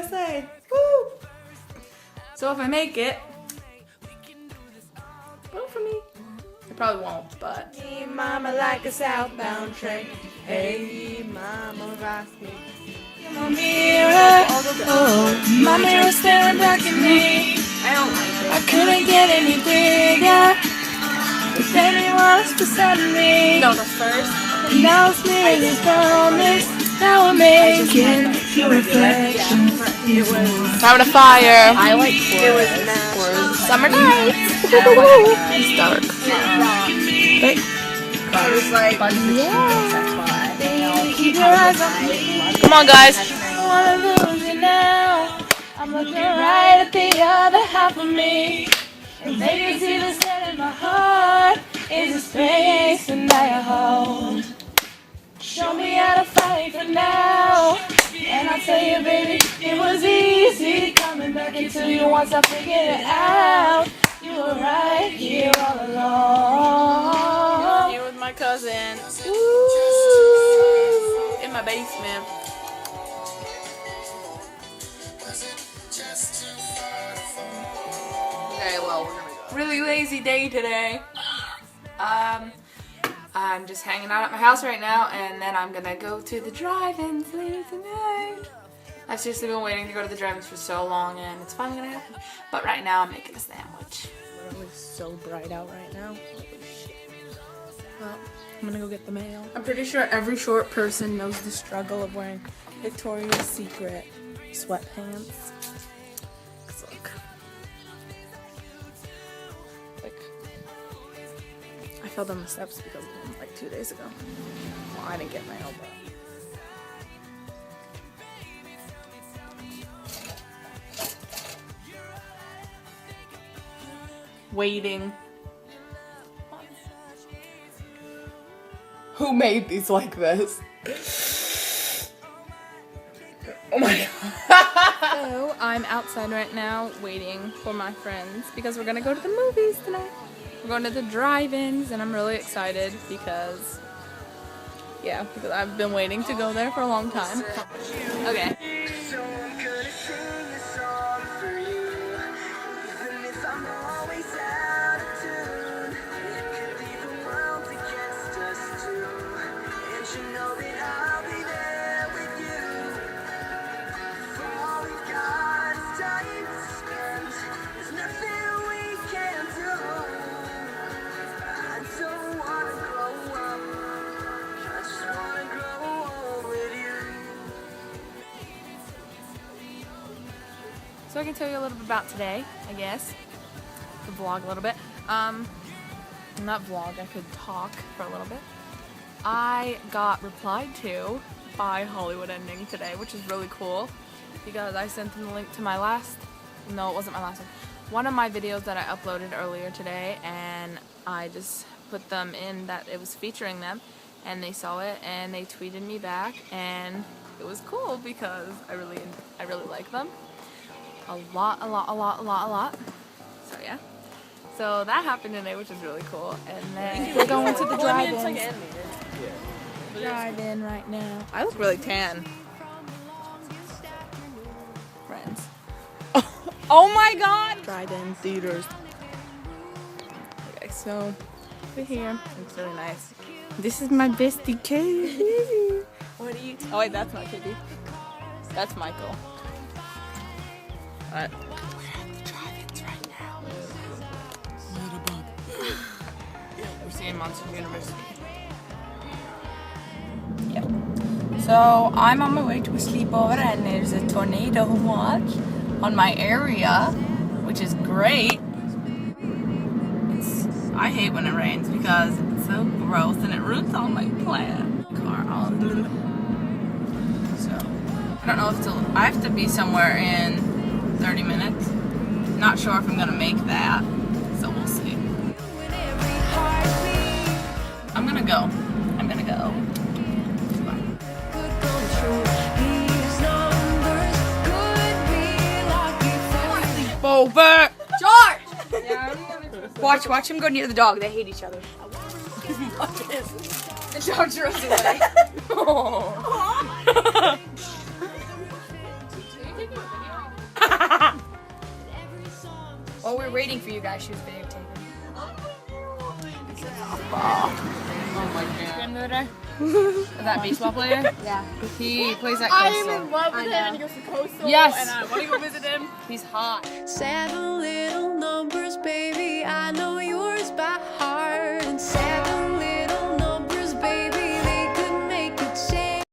USA. Woo! So if I make it, vote for me. I probably won't, but. Hey, mama, like a southbound train. Hey, mama, rock me. My mirror, oh, my mirror staring back at me. I don't like it. I couldn't get any bigger with anyone else beside me. No, the first. And now it's me and his promise. Now we're making a reflection. It was having a fire. I like it was summer nights. It's dark. But it was like keep your eyes on me. Come on, guys. I don't wanna lose you now. I'm looking right at the other half of me. And they can see the set in my heart. Is a space and I hold. Show me how to fight for now. And I'll tell you, baby, it was easy coming back into you once I figured it out. You were right here all along. Here with my cousin. Ooh, in my basement. Okay, well, we're gonna go. Really lazy day today. I'm just hanging out at my house right now, and then I'm gonna go to the drive-ins later tonight. I've seriously been waiting to go to the drive-ins for so long, and it's finally gonna happen. But right now, I'm making a sandwich. It's literally so bright out right now. Holy shit. Well, I'm gonna go get the mail. I'm pretty sure every short person knows the struggle of wearing Victoria's Secret sweatpants. 'Cause look. I fell down the steps because of them like 2 days ago. Well, I didn't get my elbow. Waiting. Who made these like this? Oh my god. So I'm outside right now waiting for my friends because we're gonna go to the movies tonight. We're going to the drive-ins and I'm really excited because, yeah, because I've been waiting to go there for a long time. Okay. So I can tell you a little bit about today, I guess. The vlog a little bit. Not vlog, I could talk for a little bit. I got replied to by Hollywood Ending today, which is really cool because I sent them the link to my last, no, it wasn't my last one of my videos that I uploaded earlier today, and I just put them in that it was featuring them, and they saw it and they tweeted me back, and it was cool because I really like them. A lot. So yeah. So that happened today, which is really cool. And then we're going to the drive-in. Drive-in right now. I look really tan. Friends. Oh my god! Drive-in theaters. Okay, so we're here. It's really nice. This is my bestie, Katie. What are you? Oh wait, that's not Katie. That's Michael. Alright. We're at the drive-ins right now. We're seeing Monsters University. Yep. So I'm on my way to a sleepover and there's a tornado watch on my area, which is great. I hate when it rains because it's so gross and it ruins all my plans. Car on. So I don't know if I have to be somewhere in 30 minutes. Not sure if I'm gonna make that, so we'll see. I'm gonna go. Over! George! Watch him go near the dog. They hate each other. The dog runs away. While we were waiting for you guys, she was videotaping. Oh my god. Grandmother? That baseball player? Yeah. He plays at I Coastal. am in love with him and he goes to Coastal. Yes. And I want to go visit him. He's hot. 7 little numbers, baby, I know you.